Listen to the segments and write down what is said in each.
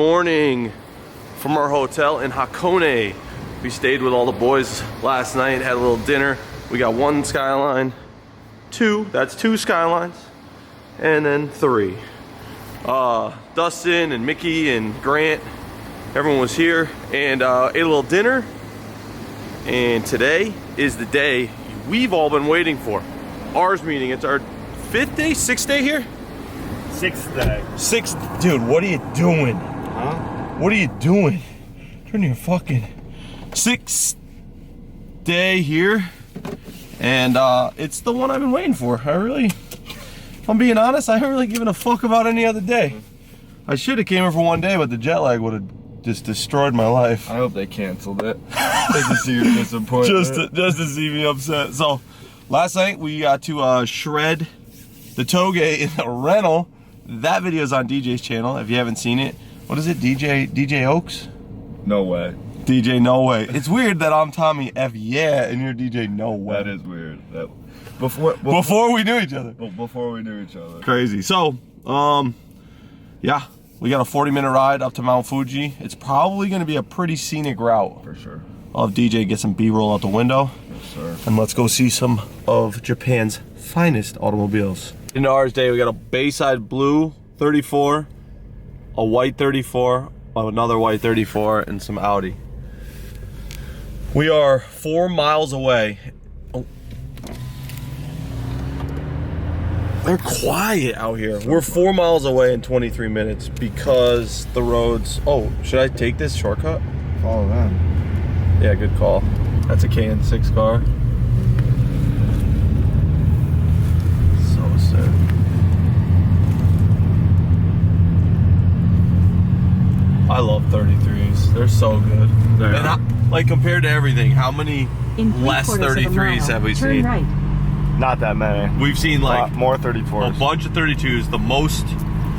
morning from our hotel in Hakone. We stayed with all the boys last night, had a little dinner. We got one skyline, that's two skylines, and then three. Dustin and Mickey and Grant, everyone was here and ate a little dinner. And today is the day we've all been waiting for. Ours meeting, it's our sixth day here? Sixth day. Dude, what are you doing? Huh? What are you doing? Turn your fucking sixth day here. And it's the one I've been waiting for. If I'm being honest, I haven't really given a fuck about any other day. I should have came here for one day, but the jet lag would have just destroyed my life. I hope they canceled it. Just to see your disappointment. just to see me upset. So last night we got to shred the toge in the rental. That video is on DJ's channel if you haven't seen it. What is it, DJ Oaks? No way. DJ No Way. It's weird that I'm tommyfyeah and you're DJ No Way. That is weird. Before we knew each other. Before we knew each other. Crazy. So, yeah, we got a 40-minute ride up to Mount Fuji. It's probably going to be a pretty scenic route. For sure. I'll have DJ get some B-roll out the window. Yes, sir. And let's go see some of Japan's finest automobiles. In ours day, we got a Bayside blue 34, a white 34, another white 34, and some Audi. We are 4 miles away. Oh. They're quiet out here. We're 4 miles away in 23 minutes because the roads. Oh, should I take this shortcut? Follow them. Yeah, good call. That's a KN6 car. So sick. I love 33s. They're so good. And like compared to everything, how many less 33s have we seen? Right. Not that many. We've seen like more 34s. A bunch of 32s, the most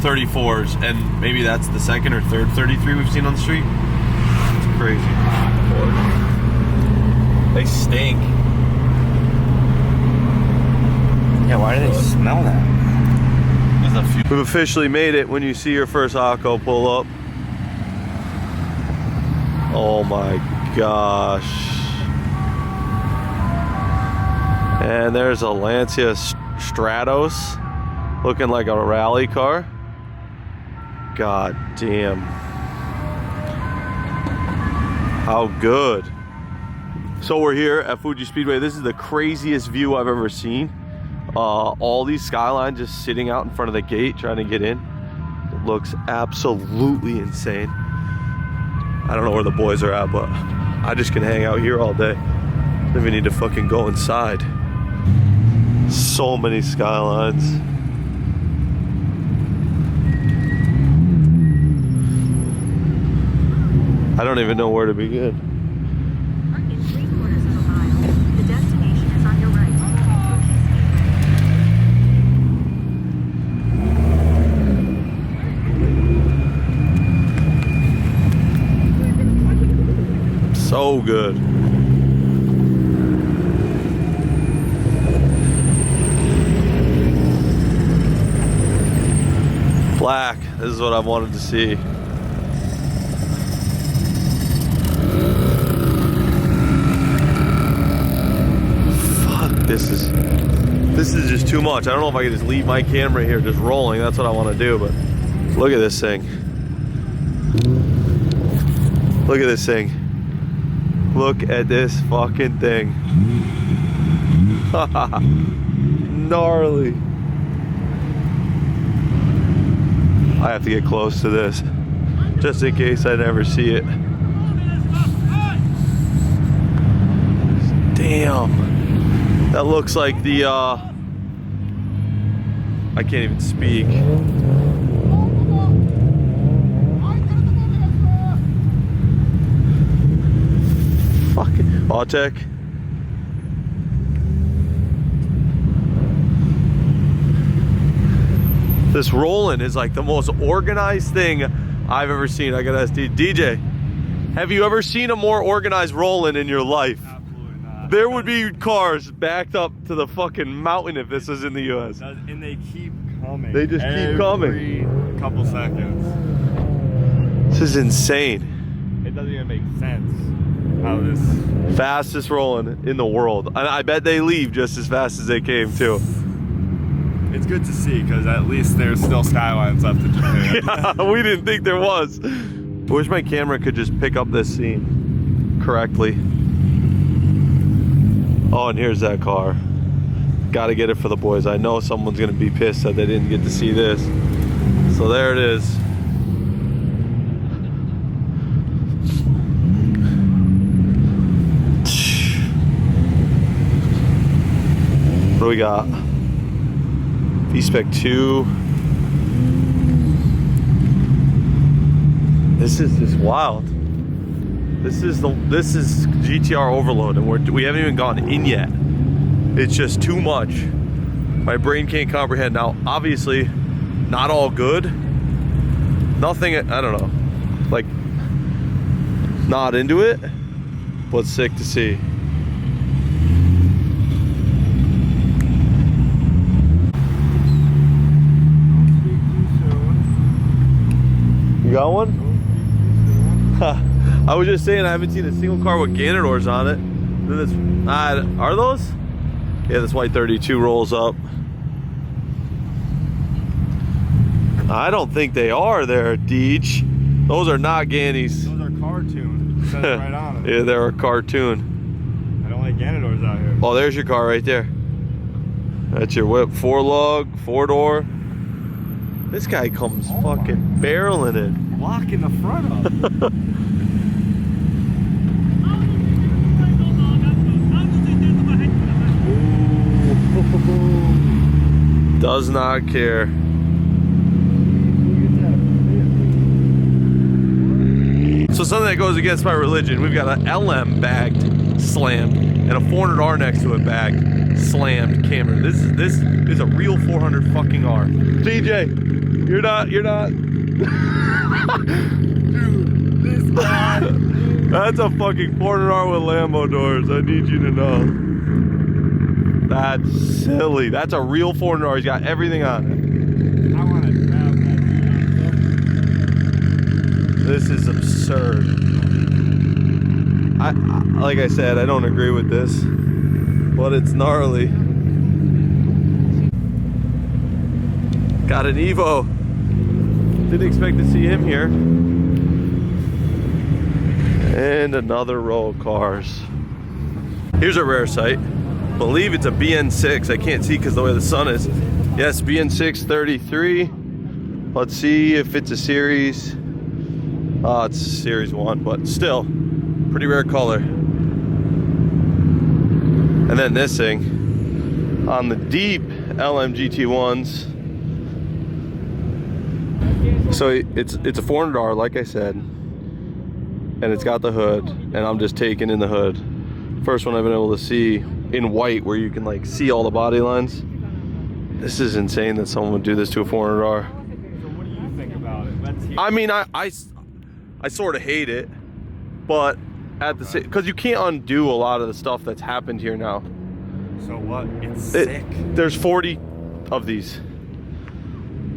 34s, and maybe that's the second or third 33 we've seen on the street. It's crazy. They stink. Yeah, why do they smell that? There's a few. We've officially made it when you see your first Akko pull up. Oh my gosh. And there's a Lancia Stratos looking like a rally car. God damn. How good. So we're here at Fuji Speedway. This is the craziest view I've ever seen. All these skylines just sitting out in front of the gate trying to get in. It looks absolutely insane. I don't know where the boys are at, but I just can hang out here all day. Don't even need to fucking go inside. So many skylines. I don't even know where to begin. In 3/4 of a mile, the destination is on your right. So good. Black. This is what I wanted to see. Fuck, this is just too much. I don't know if I can just leave my camera here just rolling. That's what I want to do, but look at this thing. Look at this thing. Look at this fucking thing. Gnarly. I have to get close to this just in case I never see it. Damn. That looks like the I can't even speak. Fucking Autech. This rolling is like the most organized thing I've ever seen. I gotta ask DJ, have you ever seen a more organized rolling in your life? Absolutely not. There would be cars backed up to the fucking mountain if this was in the US. And they keep coming. They just keep coming. Every couple seconds. This is insane. It doesn't even make sense how this... Fastest rolling in the world. And I bet they leave just as fast as they came too. It's good to see, because at least there's still skylines left in Japan. Yeah, we didn't think there was. I wish my camera could just pick up this scene correctly. Oh, and here's that car. Gotta get it for the boys. I know someone's gonna be pissed that they didn't get to see this. So there it is. What do we got? V-Spec 2. This is just wild. This is GTR overload, and we haven't even gone in yet. It's just too much. My brain can't comprehend. Now, obviously, not all good. Nothing, I don't know, like, not into it, but sick to see. You got one? I was just saying I haven't seen a single car with Gaylords on it. Then this, are those? Yeah, this white 32 rolls up. I don't think they are there, Deej. Those are not Gannies. Those are cartoon. It says it right on it. Yeah, they're a cartoon. I don't like Gaylords out here. Oh, there's your car right there. That's your whip. 4-lug, 4-door. This guy comes fucking barreling it. Locking the front up. Does not care. So something that goes against my religion, we've got an LM bagged, slammed, and a 400R next to it bagged, slammed Camry. This is a real 400 fucking R. DJ, you're not. Dude, this guy. That's a fucking 400R with Lambo doors. I need you to know. That's silly. That's a real 400R. He's got everything on it. I want to grab that. This is absurd. I like I said, I don't agree with this, but it's gnarly. Got an Evo. Didn't expect to see him here. And another row of cars. Here's a rare sight. Believe it's a BN6. I can't see because the way the sun is. Yes, BN6 33. Let's see if it's a series. It's series 1, but still pretty rare color. And then this thing on the deep LMGT1s. So it's a 400R, like I said, and it's got the hood, and I'm just taking in the hood. First one I've been able to see in white, where you can like see all the body lines. This is insane that someone would do this to a 400R. So what do you think about it? Let's hear. I mean, I sort of hate it, but at the same, because you can't undo a lot of the stuff that's happened here now. So what? It's sick. There's 40 of these.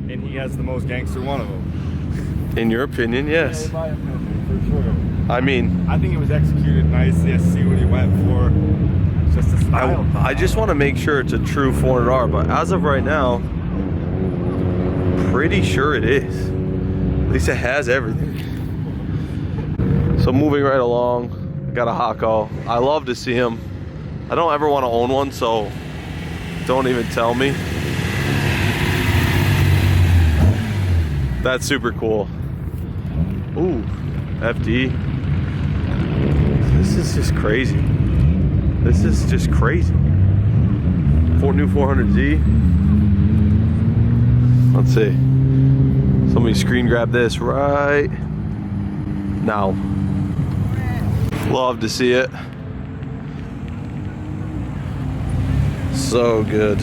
And he has the most gangster one of them. In your opinion, yes. Yeah, in my opinion, for sure. I mean, I think it was executed nicely. I see what he went for. It's just a style. I just want to make sure it's a true 400R, but as of right now, pretty sure it is. At least it has everything. So moving right along, got a Hako. I love to see him. I don't ever want to own one, so don't even tell me. That's super cool. Ooh, FD. This is just crazy. This is just crazy. New 400Z. Let's see. Somebody screen grab this right now. Love to see it. So good.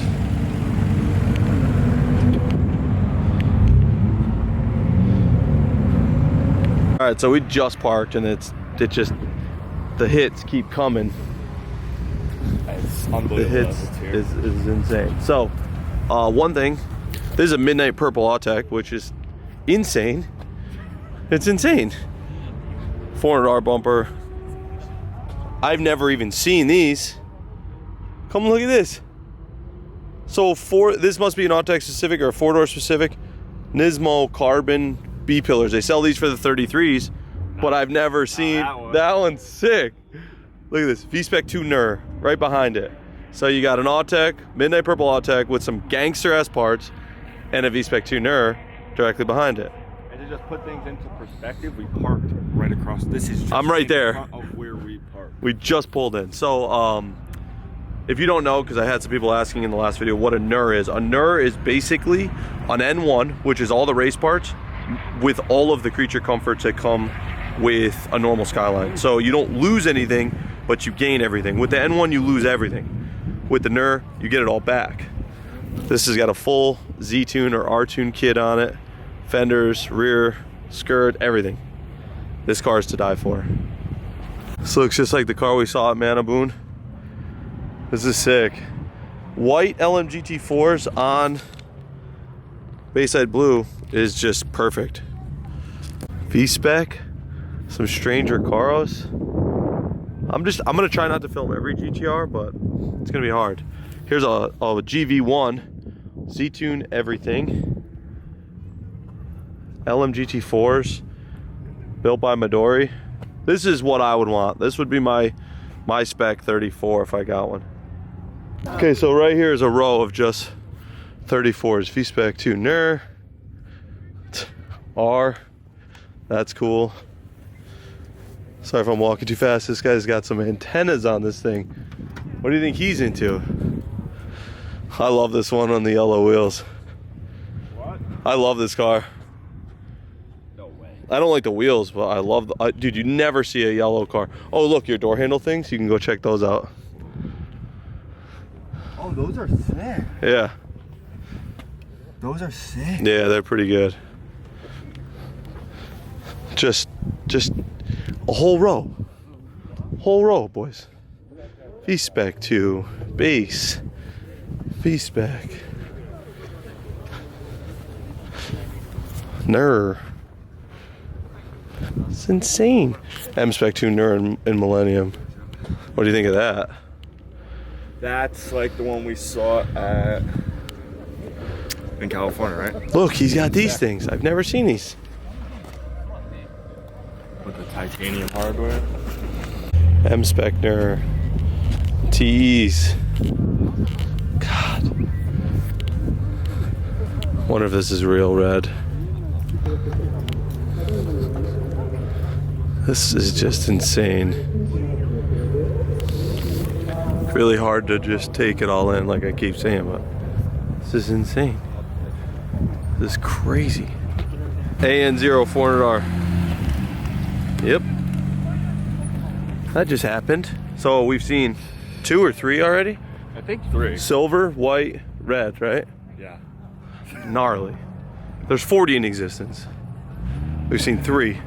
All right, so we just parked, and the hits keep coming. It's The unbelievable. hits is insane. So, one thing, this is a midnight purple Autech, which is insane. It's insane. 400R bumper. I've never even seen these. Come look at this. So this must be an Autech specific or a 4-door specific. Nismo carbon B pillars. They sell these for the 33s, but I've never seen that one's sick. Look at this, V-Spec 2 NER right behind it. So you got an Autech, midnight purple Autech with some gangster ass parts, and a V-Spec 2 NER directly behind it. And to just put things into perspective, we parked right across. This is just I'm right there. in front of where we parked. We just pulled in. So if you don't know, because I had some people asking in the last video what a NER is basically an N1, which is all the race parts with all of the creature comforts that come with a normal Skyline. So you don't lose anything, but you gain everything. With the N1, you lose everything. With the NER, you get it all back. This has got a full Z-Tune or R-Tune kit on it. Fenders, rear, skirt, everything. This car is to die for. This looks just like the car we saw at Manaboon. This is sick. White LMGT4s on Bayside Blue is just perfect. V-Spec, some Stranger Caros. I'm gonna try not to film every GTR, but it's gonna be hard. Here's a GV1, Z-Tune everything. LMGT4s, built by Midori. This is what I would want. This would be my spec 34 if I got one. Okay, so right here is a row of just 34s. V-Spec 2 NER, R, that's cool. Sorry if I'm walking too fast. This guy's got some antennas on this thing. What do you think he's into? I love this one on the yellow wheels. What? I love this car. No way. I don't like the wheels, but I love the, dude, you never see a yellow car. Oh, look, your door handle things, you can go check those out. Oh, those are sick. Yeah. Those are sick. Yeah, they're pretty good. Just a whole row, boys. V-Spec 2, base, V-Spec, NER. It's insane. M-Spec 2 NER in Millennium. What do you think of that? That's like the one we saw in California, right? Look, he's got these things. I've never seen these. With the titanium hardware. M-Spec NER. TEs. God. Wonder if this is real red. This is just insane. Really hard to just take it all in, like I keep saying, but this is insane. This is crazy. AN0 400R. Yep. That just happened. So we've seen 2 or 3 already? I think 3. Silver, white, red, right? Yeah. Gnarly. There's 40 in existence. We've seen 3.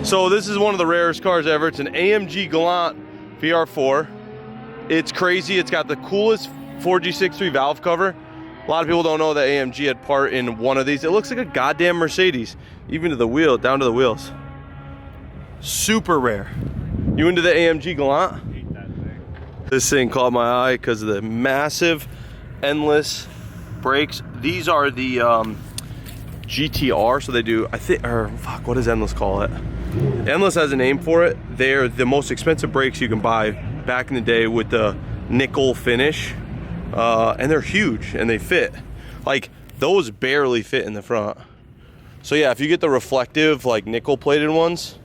So this is one of the rarest cars ever. It's an AMG Galant VR4. It's crazy. It's got the coolest 4G63 valve cover. A lot of people don't know that AMG had part in one of these. It looks like a goddamn Mercedes, even to the wheel, down to the wheels. Super rare. You into the AMG Galant? I hate that thing. This thing caught my eye because of the massive, endless brakes. These are the GTR, so they do, I think, or fuck, what does Endless call it? Endless has a name for it. They're the most expensive brakes you can buy back in the day with the nickel finish. And they're huge and they fit. Like, those barely fit in the front. So yeah, if you get the reflective, like nickel plated ones,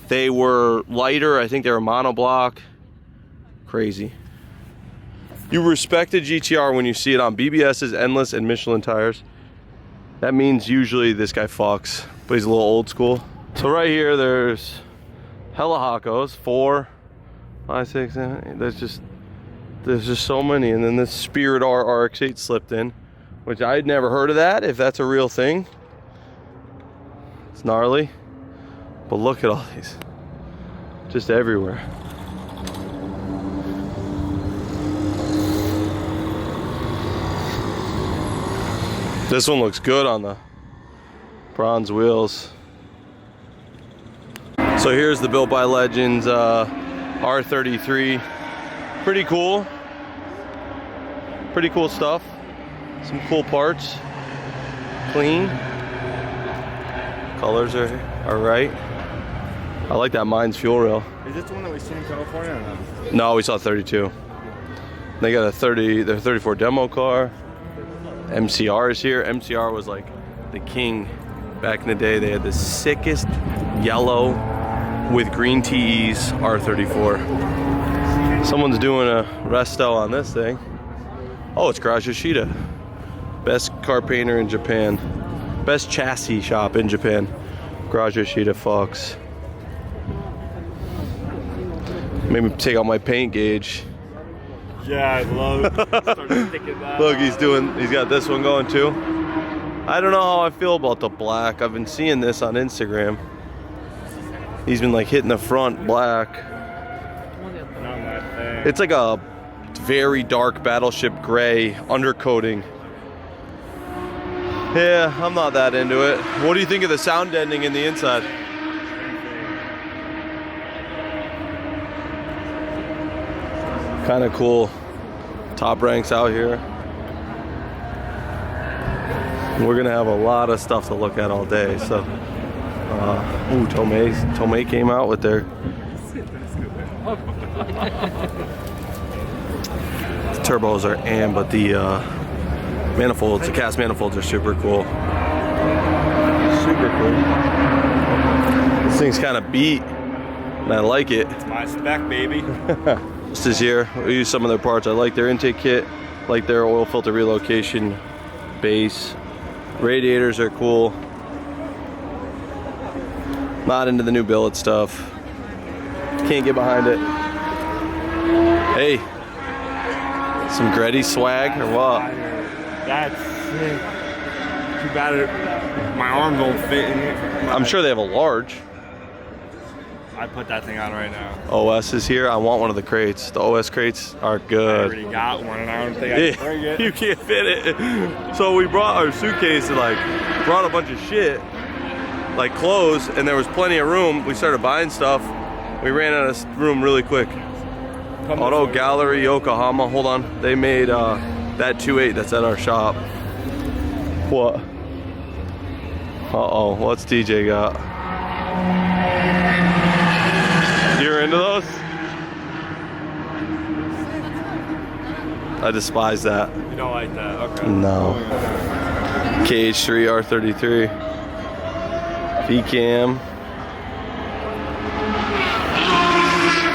they were lighter. I think they were monoblock. Crazy. You respect a GTR when you see it on BBS's, Endless, and Michelin tires. That means usually this guy fucks, but he's a little old school. So right here, there's hella Hakos, 4, 5, 6, 7, 8. There's just so many. And then this Spirit R RX-8 slipped in, which I'd never heard of that, if that's a real thing. It's gnarly. But look at all these. Just everywhere. This one looks good on the Bronze wheels. So here's the Built by Legends R33. Pretty cool. Pretty cool stuff. Some cool parts. Clean. Colors are right. I like that Mines fuel rail. Is this the one that we seen in California or no? No, we saw 32. They got their 34 demo car. MCR is here. MCR was like the king back in the day. They had the sickest yellow with green TEs R34. Someone's doing a resto on this thing. Oh, it's Garage Yoshida. Best car painter in Japan. Best chassis shop in Japan. Garage Yoshida Fox. Maybe take out my paint gauge. Yeah, I love it. Start sticking that Look, out. he's got this one going too. I don't know how I feel about the black. I've been seeing this on Instagram. He's been like hitting the front black. Not my thing. It's like a very dark battleship gray undercoating. Yeah, I'm not that into it. What do you think of the sound deadening in the inside? Kind of cool. Top ranks out here. We're gonna have a lot of stuff to look at all day. So, Tomei came out with their turbos are but the manifolds, the cast manifolds are super cool. Super cool. This thing's kind of beat, and I like it. It's my spec, baby. This is here. We use some of their parts. I like their intake kit, like their oil filter relocation base. Radiators are cool. Not into the new billet stuff. Can't get behind it. Hey, some Gretty swag or what? That's sick. Too bad my arm don't fit in it. I'm sure they have a large. I put that thing on right now. OS is here. I want one of the crates. The OS crates are I good. already got one and I don't think I can bring it. You can't fit it. So we brought our suitcase and like brought a bunch of shit, like clothes, and there was plenty of room. We started buying stuff. We ran out of room really quick. Auto Gallery Yokohama. Hold on. They made that 2.8 that's at our shop. What? Uh-oh. What's DJ got? You're into those? I despise that. You don't like that? Okay. No. KH3 R33. VCAM.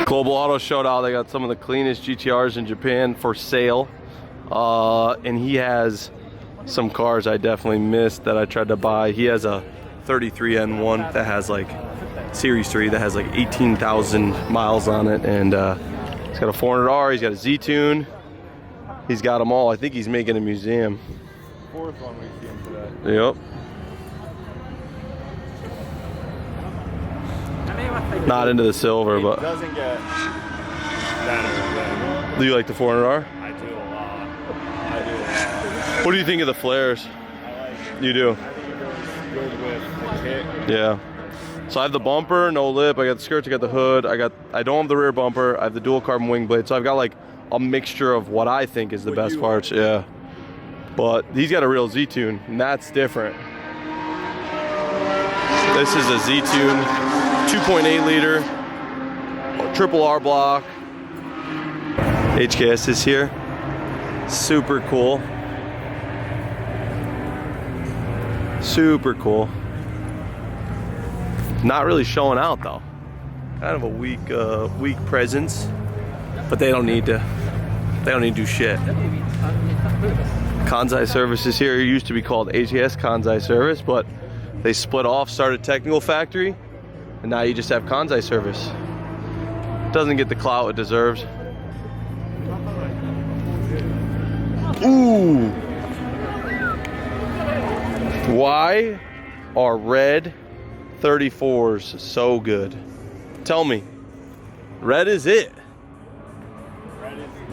Global Auto Showdown. They got some of the cleanest GTRs in Japan for sale. And he has some cars I definitely missed that I tried to buy. He has a 33N1 that has like Series 3 that has like 18,000 miles on it, and he's got a 400R, he's got a Z-Tune, he's got them all. I think he's making a museum. Fourth one we see him today. Yep. Not into the silver, It but doesn't get better. do you like the 400R? I do a lot. I do a lot. What do you think of the flares? I like it. You do? I think it goes good with the kit. Yeah. So I have the bumper, no lip, I got the skirts, I got the hood, I don't have the rear bumper, I have the dual carbon wing blade, so I've got like a mixture of what I think is the best parts, yeah. But he's got a real Z-Tune, and that's different. This is a Z-Tune, 2.8 liter, triple R block. HKS is here, super cool. Super cool. Not really showing out though. Kind of a weak presence, but they don't need to do shit. Kansai Service is here. It used to be called ATS Kansai Service, but they split off, started Technical Factory, and now you just have Kansai Service. Doesn't get the clout it deserves. Ooh. Why are red 34s so good? Tell me. Red is it.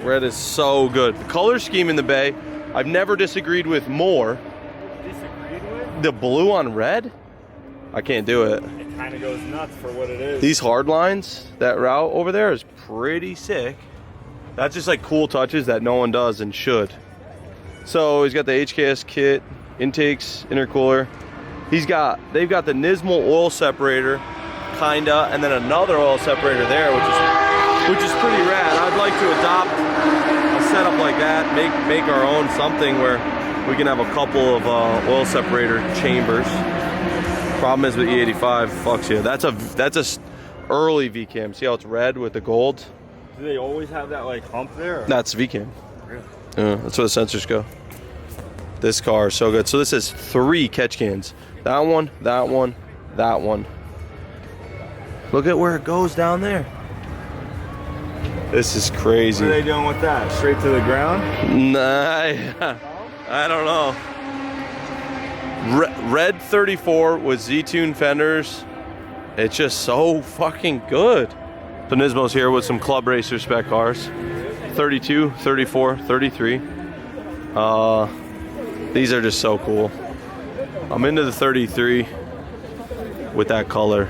Red is so good. The color scheme in the Bay, I've never disagreed with more. Disagreed with? The blue on red? I can't do it. It kind of goes nuts for what it is. These hard lines, that route over there is pretty sick. That's just like cool touches that no one does and should. So he's got the HKS kit, intakes, intercooler. They've got the Nismo oil separator, kinda, and then another oil separator there, which is pretty rad. I'd like to adopt a setup like that, make our own something where we can have a couple of oil separator chambers. Problem is with E85, fucks you. That's a early VCAM. See how it's red with the gold? Do they always have that like hump there? Or? That's VCAM. Really? Yeah, that's where the sensors go. This car is so good. So this is 3 catch cans. That one, that one, that one. Look at where it goes down there. This is crazy. What are they doing with that? Straight to the ground? Nah, I don't know. Red 34 with Z-Tune fenders. It's just so fucking good. So Nismo's here with some Club Racer spec cars. 32, 34, 33. These are just so cool. I'm into the 33 with that color.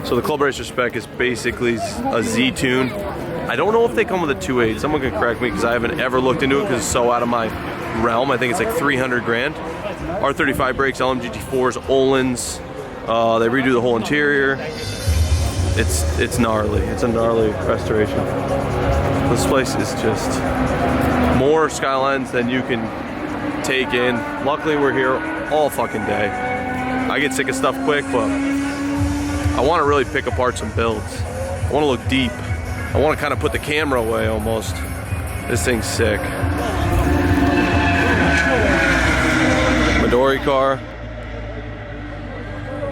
So the Club Racer spec is basically a Z-Tune. I don't know if they come with a 2.8. Someone can correct me because I haven't ever looked into it because it's so out of my realm. I think it's like 300 grand. R35 brakes, LMGT4s, Ohlins. They redo the whole interior. It's gnarly. It's a gnarly restoration. This place is just more Skylines than you can take in. Luckily, we're here all fucking day. I get sick of stuff quick, but I want to really pick apart some builds. I want to look deep. I want to kind of put the camera away almost. This thing's sick. Midori car.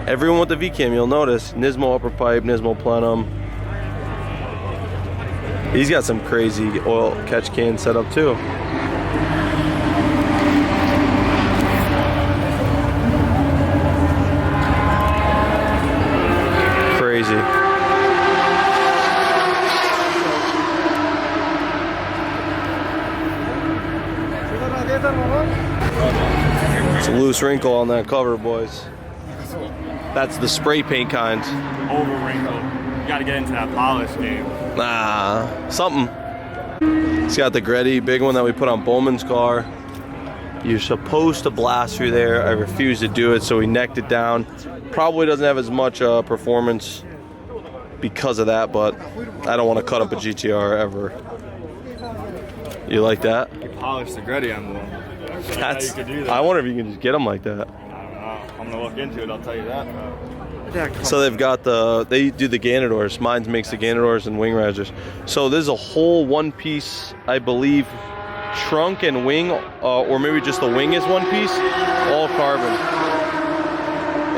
Everyone with the VCAM, you'll notice, Nismo upper pipe, Nismo plenum. He's got some crazy oil catch can setup too. Crazy. It's a loose wrinkle on that cover, boys. That's the spray paint kind. Over wrinkled. You gotta get into that polish game. Nah, something. It's got the Greddy, big one that we put on Bowman's car. You're supposed to blast through there. I refused to do it, so we necked it down. Probably doesn't have as much performance because of that, but I don't want to cut up a GTR ever. You like that? You polish the Greddy on the That's. you could do that. I wonder if you can just get them like that. I don't know. I'm gonna look into it. I'll tell you that. So they've got they do the Gaylords. Mine makes the Gaylords and wing risers. So there's a whole one-piece, I believe, trunk and wing, or maybe just the wing is one piece, all carbon.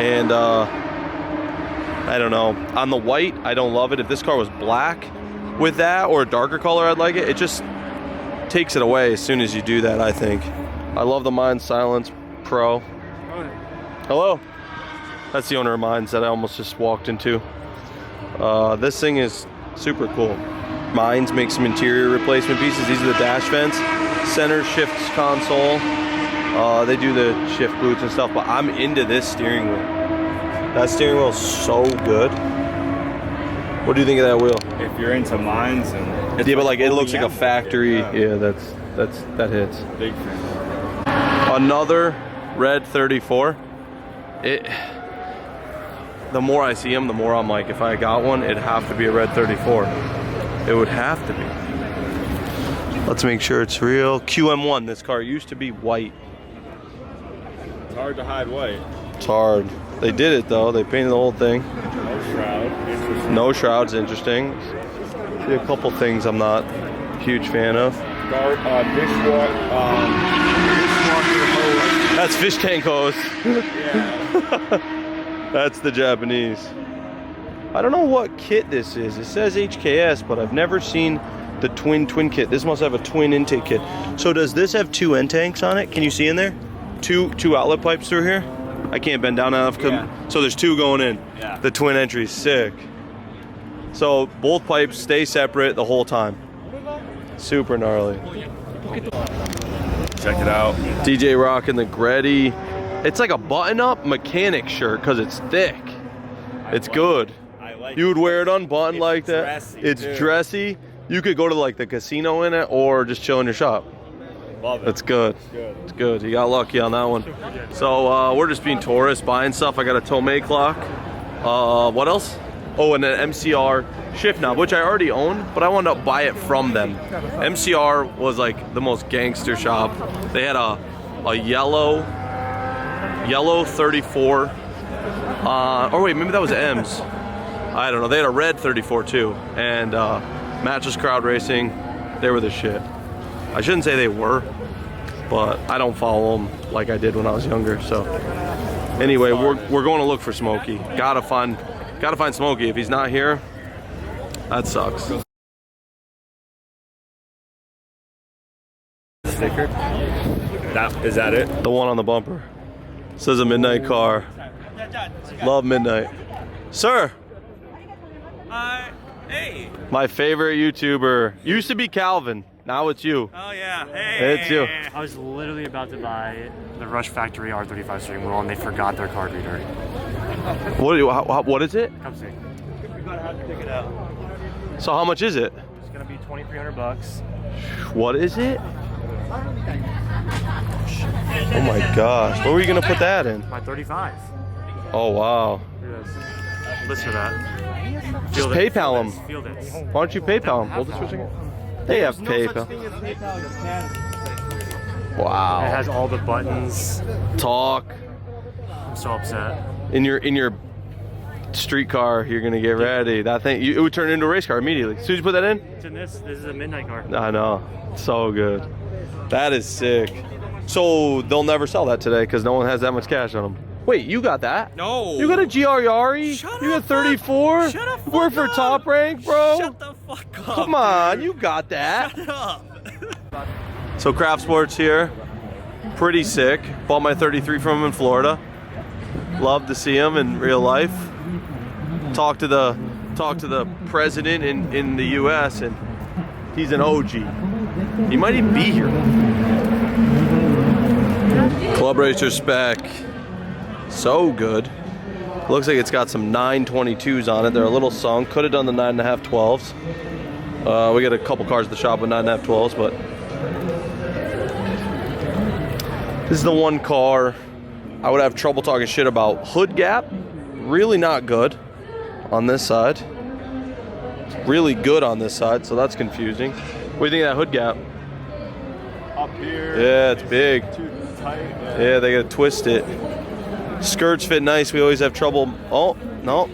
And I don't know. On the white, I don't love it. If this car was black with that or a darker color, I'd like it. It just takes it away as soon as you do that, I think. I love the Mine Silence Pro. Hello. That's the owner of Mines that I almost just walked into. This thing is super cool. Mines make some interior replacement pieces. These are the dash vents, center shift console. They do the shift boots and stuff, but I'm into this steering wheel. That steering wheel is so good. What do you think of that wheel? If you're into Mines and Yeah, but like it looks like a factory. Yeah, that hits. Big fan. Another red 34. The more I see them, the more I'm like, if I got one, it'd have to be a red 34. It would have to be. Let's make sure it's real. QM1, this car used to be white. It's hard to hide white. It's hard. They did it though, they painted the whole thing. No shroud. Interesting. No shrouds, interesting. See a couple things I'm not a huge fan of. Dishwasher hose. That's fish tank hose. Yeah. That's the Japanese. I don't know what kit this is. It says HKS, but I've never seen the twin kit. This must have a twin intake kit. So does this have 2 end tanks on it? Can you see in there? Two outlet pipes through here? I can't bend down enough. Yeah. So there's 2 going in. Yeah. The twin entry's sick. So both pipes stay separate the whole time. Super gnarly. Check it out. DJ rocking the Greddy. It's like a button-up mechanic shirt because it's thick. It's good. I like You would wear it unbuttoned It's like that. dressy, It's too. dressy. You could go to like the casino in it or just chill in your shop. Love it. It's good. Good. It's good. You got lucky on that one. So we're just being tourists, buying stuff. I got a Tomei clock. What else? Oh, and an MCR shift knob, which I already own, but I wanted to buy it from them. MCR was like the most gangster shop. They had a yellow 34. Or wait, maybe that was M's. I don't know. They had a red 34 too, and Mattress Crowd Racing. They were the shit. I shouldn't say they were, but I don't follow them like I did when I was younger. So anyway, we're going to look for Smokey. Gotta find Smokey. If he's not here, that sucks. Sticker. Is that it? The one on the bumper says a midnight car. Love midnight, sir. Hey. My favorite YouTuber used to be Calvin. Now it's you. Oh yeah. Hey. It's you. I was literally about to buy the Rush Factory R35 steering wheel and they forgot their card reader. What is it? Come see. You're gonna have to pick it out. So how much is it? It's gonna be $2,300. What is it? Oh my gosh. Where were you gonna put that in? My 35. Oh wow. Look at this. Listen to that. Just PayPal them. Feel this. Why don't you PayPal them? Hold this for a second. They have PayPal. It Wow. has all the buttons. Talk. I'm so upset. In your street car, you're gonna get ready. That thing, it would turn into a race car immediately. As soon as you put that in, It's in this. This is a midnight car. I know. So good. That is sick. So they'll never sell that today because no one has that much cash on them. Wait, you got that? No. You got a GR Yari? Shut You got up, 34? Shut up. You work for Top Rank, bro? Shut the fuck up. Come on, you got that. Shut up. So Craft Sports here. Pretty sick. Bought my 33 from him in Florida. Love to see him in real life. Talk to the president in the US and he's an OG. He might even be here. Club Racer spec. So good. Looks like it's got some 922s on it. They're a little sunk. Could have done the 9.5 12s. We got a couple cars at the shop with 9.5 12s, but this is the one car I would have trouble talking shit about. Hood gap, really not good on this side. It's really good on this side, so that's confusing. What do you think of that hood gap? Up here. Yeah, it's big. Too tight. Yeah, they gotta twist it. Skirts fit nice. We always have trouble. Oh, no.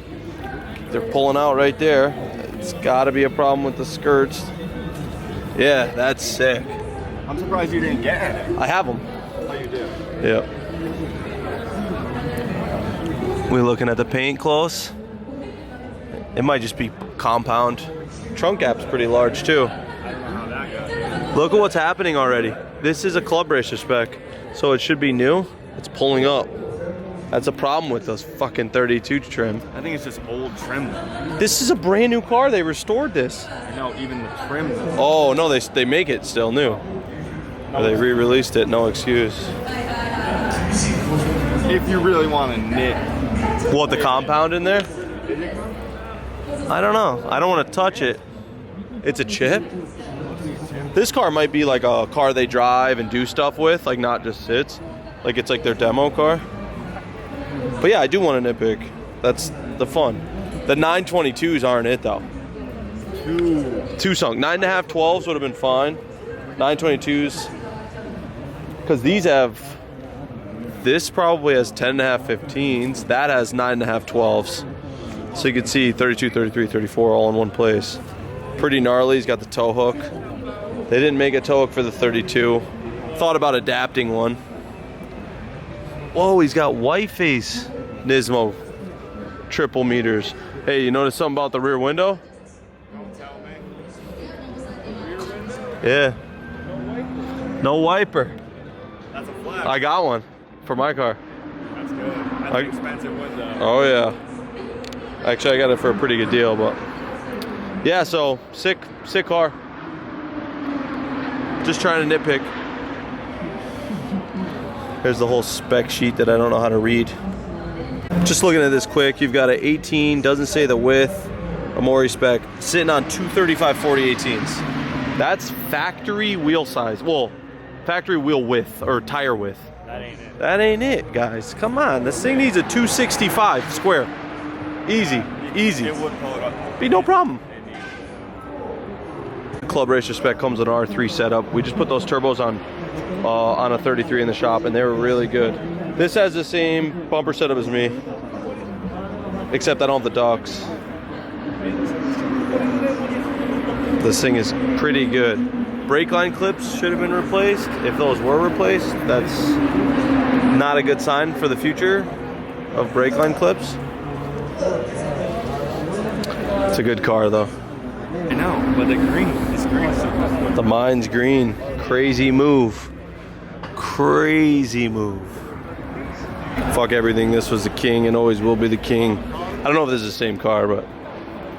They're pulling out right there. It's gotta be a problem with the skirts. Yeah, that's sick. I'm surprised you didn't get any. I have them. Oh, you do. Yep. We looking at the paint close. It might just be compound. Trunk gap's pretty large too. Look at what's happening already. This is a Club Racer spec, so it should be new. It's pulling up. That's a problem with those fucking 32 trim. I think it's just old trim though. This is a brand new car. They restored this. No, even the trim though. Oh no, they make it still new. Or they re-released it. No excuse. If you really want to knit. What, the compound in there? I don't know. I don't want to touch it. It's a chip. This car might be like a car they drive and do stuff with, like not just sits. Like it's like their demo car. But yeah, I do want a nitpick. That's the fun. The 922s aren't it though. Two sunk. 9.5 12s would have been fine. 922s. Because these have, this probably has 10.5 15s. That has 9.5 12s. So you can see 32, 33, 34 all in one place. Pretty gnarly. He's got the tow hook. They didn't make a tow hook for the 32. Thought about adapting one. Whoa, he's got white face Nismo triple meters. Hey, you notice something about the rear window? Don't tell me. Yeah. No wiper. That's a flat. I got one for my car. That's good. That's an expensive window. Oh yeah. Actually, I got it for a pretty good deal, but yeah. So sick car. Just trying to nitpick. Here's the whole spec sheet that I don't know how to read. Just looking at this quick, you've got an 18, doesn't say the width, Amori spec, sitting on 235 40/18s. That's factory wheel size. Well, factory wheel width or tire width. That ain't it. That ain't it, guys. Come on, this thing needs a 265 square. Easy, easy. It would pull it up. Be no problem. Club Racer spec comes with an R3 setup. We just put those turbos on a 33 in the shop, and they were really good. This has the same bumper setup as me, except I don't have the ducks. This thing is pretty good. Brake line clips should have been replaced. If those were replaced, that's not a good sign for the future of brake line clips. It's a good car though. I know, but the green is green. The mine's green. Crazy move. Crazy move. Fuck everything. This was the king and always will be the king. I don't know if this is the same car, but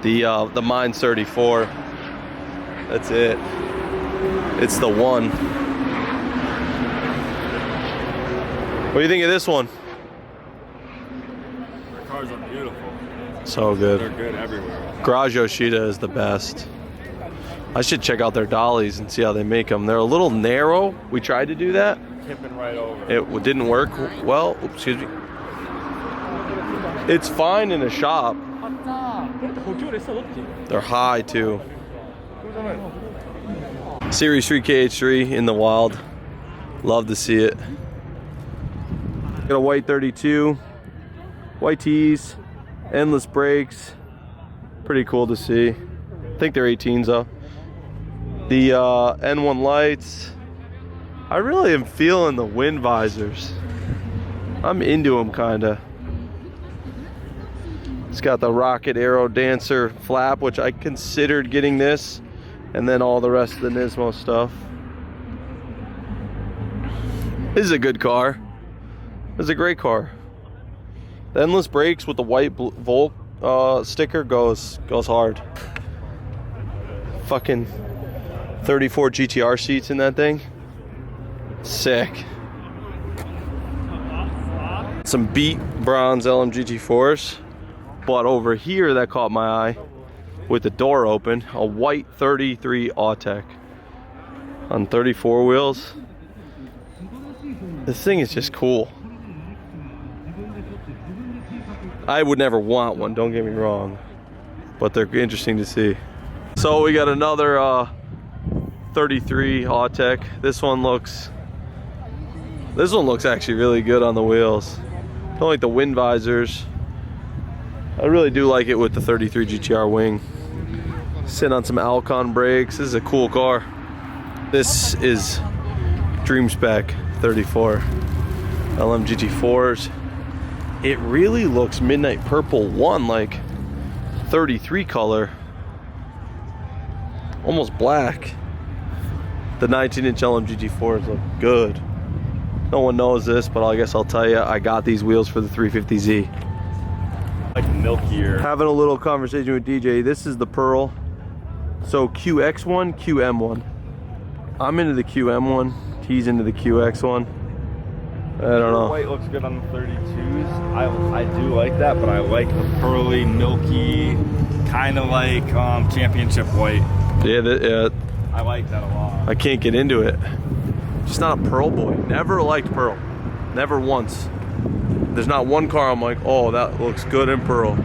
the mine's 34. That's it. It's the one. What do you think of this one? The cars are beautiful. So good. They're good everywhere. Garage Yoshida is the best. I should check out their dollies and see how they make them. They're a little narrow. We tried to do that. Tipping right over. It didn't work well. Oops, excuse me. It's fine in a shop. They're high too. Series 3 KH3 in the wild. Love to see it. Got a white 32, white tees, endless brakes. Pretty cool to see. I think they're 18s though. The N1 lights. I really am feeling the wind visors. I'm into them kinda. It's got the Rocket Aero Dancer flap, which I considered getting this, and then all the rest of the Nismo stuff. This is a good car. This is a great car. The endless brakes with the white Volt sticker goes hard. Fucking 34 GTR seats in that thing. Sick. Some beat bronze LMGT4s. But over here that caught my eye with the door open, a white 33 Autech on 34 wheels. This thing is just cool. I would never want one, don't get me wrong, but they're interesting to see. So we got another 33 Autech. This one looks actually really good on the wheels. Don't like the wind visors. I really do like it with the 33 GTR wing. Sitting on some Alcon brakes. This is a cool car. This is Dream Spec 34 LMGT4s. It really looks Midnight Purple 1, like 33 color. Almost black. The 19-inch LMGT4s look good. No one knows this, but I guess I'll tell you, I got these wheels for the 350Z. Like milkier. Having a little conversation with DJ. This is the Pearl. So QX1, QM1. I'm into the QM1. He's into the QX1. I don't know. White looks good on the 32s. I do like that, but I like the pearly, milky, kind of like championship white. Yeah, I like that a lot. I can't get into it. Just not a Pearl boy. Never liked Pearl. Never once. There's not one car I'm like, oh, that looks good in Pearl.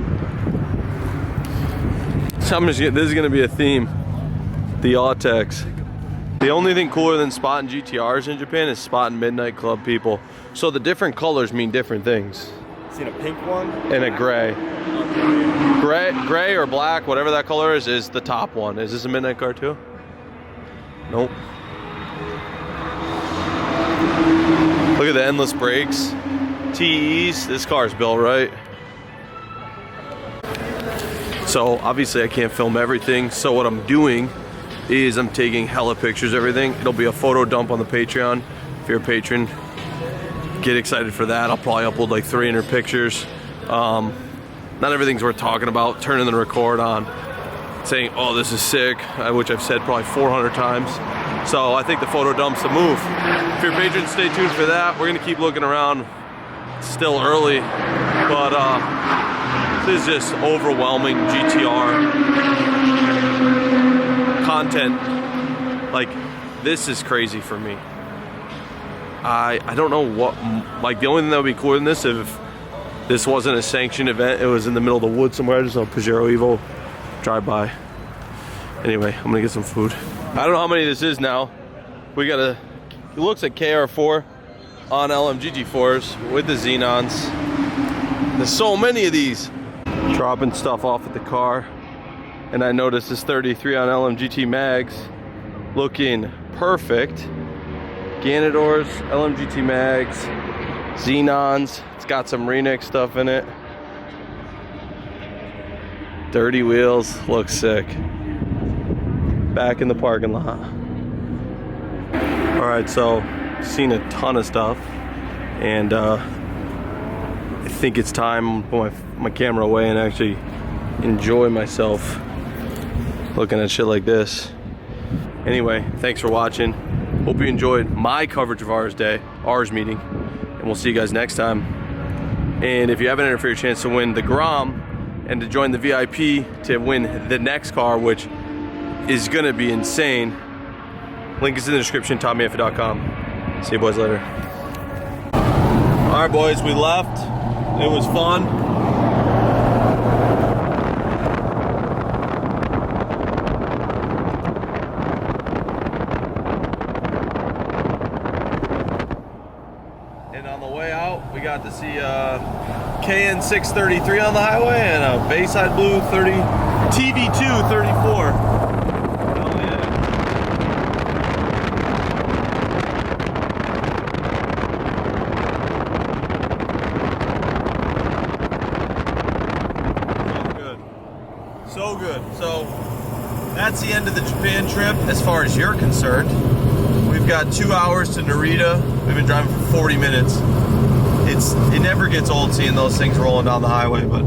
So this is gonna be a theme. The Autechs. The only thing cooler than spotting GTRs in Japan is spotting Midnight Club people. So the different colors mean different things. Seen a pink one? And a gray. Gray or black, whatever that color is the top one. Is this a Midnight car too? Nope. Look at the endless brakes. TEs, this car's built right. So obviously I can't film everything. So what I'm doing is I'm taking hella pictures of everything. It'll be a photo dump on the Patreon. If you're a patron, get excited for that. I'll probably upload like 300 pictures. Not everything's worth talking about. Turning the record on, saying, oh, this is sick, which I've said probably 400 times. So I think the photo dump's the move. If you're a patron, stay tuned for that. We're gonna keep looking around. It's still early, but this is just overwhelming GTR content. Like, this is crazy for me. I don't know what, like, the only thing that would be cooler than this if this wasn't a sanctioned event, it was in the middle of the woods somewhere. I just saw Pajero Evo drive by. Anyway, I'm gonna get some food. I don't know how many this is now. We got it looks like KR4 on LMGT4s with the Xenons. There's so many of these. Dropping stuff off at the car. And I noticed this 33 on LMGT mags looking perfect. Ganadors, LMGT mags, Xenons. It's got some Renix stuff in it. Dirty wheels, looks sick. Back in the parking lot. All right, so seen a ton of stuff, and I think it's time to put my camera away and actually enjoy myself looking at shit like this. Anyway, thanks for watching. Hope you enjoyed my coverage of ours meeting, and we'll see you guys next time. And if you haven't entered for your chance to win the Grom and to join the VIP to win the next car, which is gonna be insane, link is in the description, tommyfyeah.com. See you boys later. All right, boys, we left. It was fun. And on the way out, we got to see KN 633 on the highway and a Bayside Blue 30 TV2 34. So good. So that's the end of the Japan trip as far as you're concerned. We've got 2 hours to Narita. We've been driving for 40 minutes. It never gets old seeing those things rolling down the highway, but 2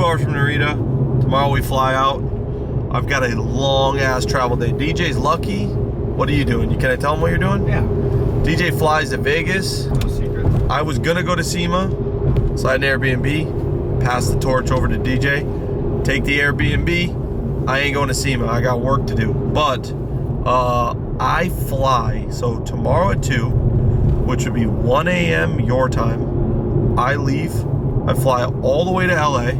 hours from Narita. Tomorrow we fly out. I've got a long ass travel day. DJ's lucky. What are you doing? Can I tell him what you're doing? Yeah. DJ flies to Vegas. No secret. I was gonna go to SEMA, slide an Airbnb, pass the torch over to DJ, take the Airbnb. I ain't going to SEMA. I got work to do. But I fly, so tomorrow at 2, which would be 1 a.m. your time, I leave. I fly all the way to LA.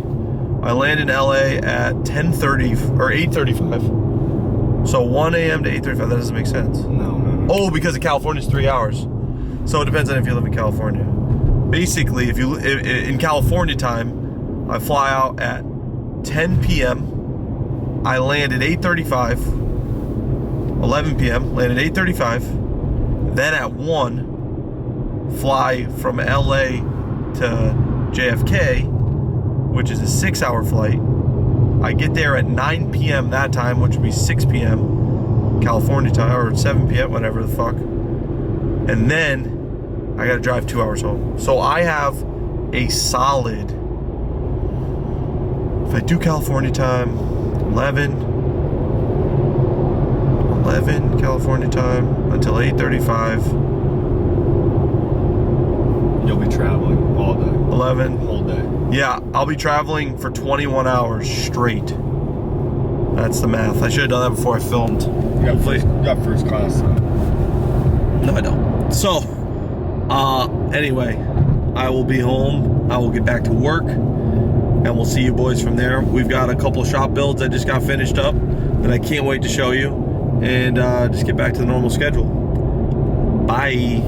I land in LA at 10:30 or 8:35. So 1 a.m. to 8:35, that doesn't make sense. No. Oh, because of California's 3 hours. So it depends on if you live in California. Basically, if you in California time, I fly out at 10 p.m. I land at 8:35. 11 p.m. land at 8:35. Then at 1, fly from LA to JFK, which is a 6-hour flight. I get there at 9 p.m. that time, which would be 6 p.m. California time, or 7 p.m., whatever the fuck. And then I gotta drive 2 hours home. So I have a solid, if I do California time, 11 California time until 8:35. You'll be traveling all day. 11. Whole day. Yeah, I'll be traveling for 21 hours straight. That's the math. I should have done that before I filmed. You got first class. No, I don't. So, anyway, I will be home. I will get back to work, and we'll see you boys from there. We've got a couple shop builds I just got finished up that I can't wait to show you, and just get back to the normal schedule. Bye.